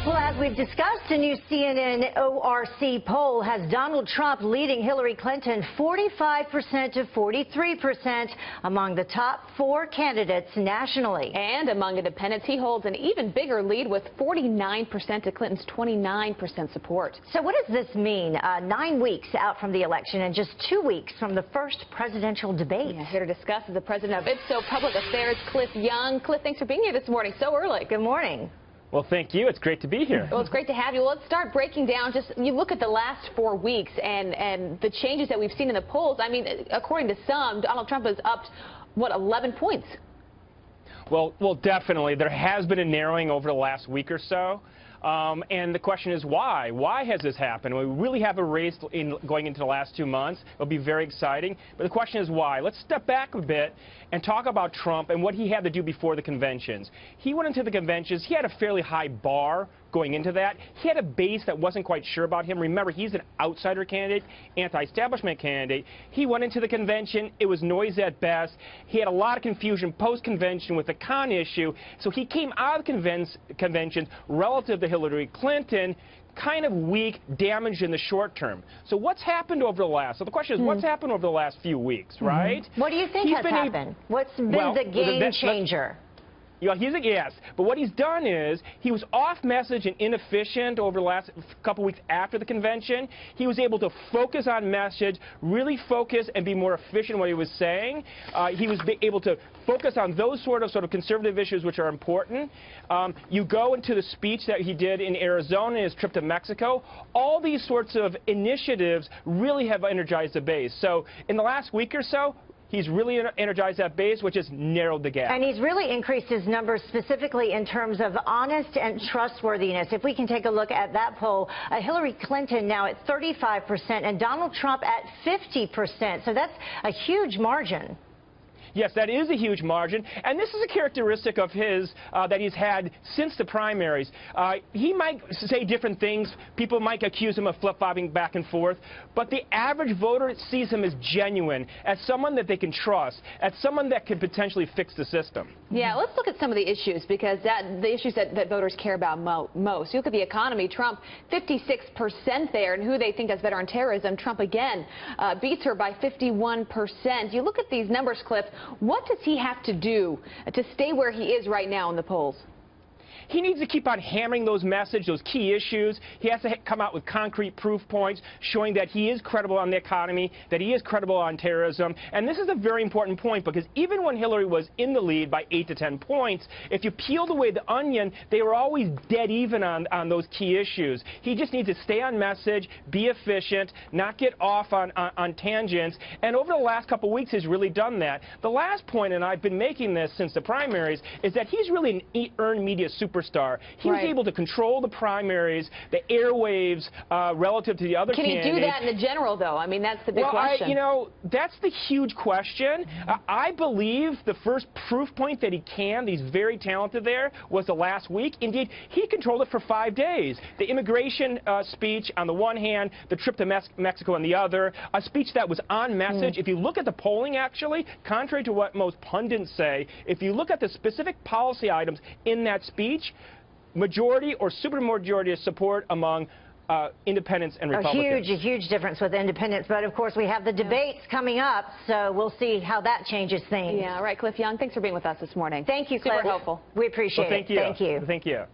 Well, as we've discussed, a new CNN ORC poll has Donald Trump leading Hillary Clinton 45% to 43% among the top 4 candidates nationally. And among independents, he holds an even bigger lead with 49% to Clinton's 29% support. So what does this mean 9 weeks out from the election and just 2 weeks from the first presidential debate? Yeah, here to discuss is the president of Ipsos Public Affairs, Cliff Young. Cliff, thanks for being here this morning so early. Good morning. Well, thank you. It's great to be here. Well, it's great to have you. Well, let's start breaking down. You look at the last 4 weeks and the changes that we've seen in the polls. I mean, according to some, Donald Trump is up, what, 11 points? Well, definitely. There has been a narrowing over the last week or so. And the question is why? Why has this happened? We really have a race going into the last 2 months. It'll be very exciting. But the question is why? Let's step back a bit and talk about Trump and what he had to do before the conventions. He went into the conventions. He had a fairly high bar going into that. He had a base that wasn't quite sure about him. Remember, he's an outsider candidate, anti-establishment candidate. He went into the convention. It was noisy at best. He had a lot of confusion post-convention with the Khan issue. So he came out of the conventions relative to Hillary Clinton kind of weak, damaged in the short term. So what's happened over the last, so the question is what's happened over the last few weeks, right? What do you think has happened? What's been the game changer? Yeah, yes, but what he's done is he was off message and inefficient over the last couple weeks after the convention. He was able to focus on message, really focus and be more efficient in what he was saying. He was able to focus on those sort of conservative issues which are important. You go into the speech that he did in Arizona, his trip to Mexico. All these sorts of initiatives really have energized the base. So in the last week or so, he's really energized that base, which has narrowed the gap. And he's really increased his numbers specifically in terms of honest and trustworthiness. If we can take a look at that poll, Hillary Clinton now at 35% and Donald Trump at 50%. So that's a huge margin. Yes, that is a huge margin, and this is a characteristic of his that he's had since the primaries. He might say different things. People might accuse him of flip-flopping back and forth, but the average voter sees him as genuine, as someone that they can trust, as someone that could potentially fix the system. Yeah, let's look at some of the issues, because the issues that voters care about most. You look at the economy, Trump 56% there, and who they think does better on terrorism, Trump again beats her by 51%. You look at these numbers, Cliff. What does he have to do to stay where he is right now in the polls? He needs to keep on hammering those messages, those key issues. He has to come out with concrete proof points showing that he is credible on the economy, that he is credible on terrorism. And this is a very important point, because even when Hillary was in the lead by 8 to 10 points, if you peeled away the onion, they were always dead even on those key issues. He just needs to stay on message, be efficient, not get off on tangents. And over the last couple of weeks, he's really done that. The last point, and I've been making this since the primaries, is that he's really an earned media superstar. He was able to control the primaries, the airwaves relative to the other candidates. Can he do that in the general, though? I mean, that's the big question. You know, that's the huge question. I believe the first proof point that he can, he's very talented there, was the last week. Indeed, he controlled it for 5 days. The immigration speech on the one hand, the trip to Mexico on the other, a speech that was on message. If you look at the polling, actually, contrary to what most pundits say, if you look at the specific policy items in that speech, majority or supermajority of support among independents and Republicans. A huge difference with independents. But, of course, we have the debates coming up, so we'll see how that changes things. Yeah, right. Cliff Young, thanks for being with us this morning. Thank you, Cliff. Super helpful. We appreciate it. Thank you. Thank you. Thank you.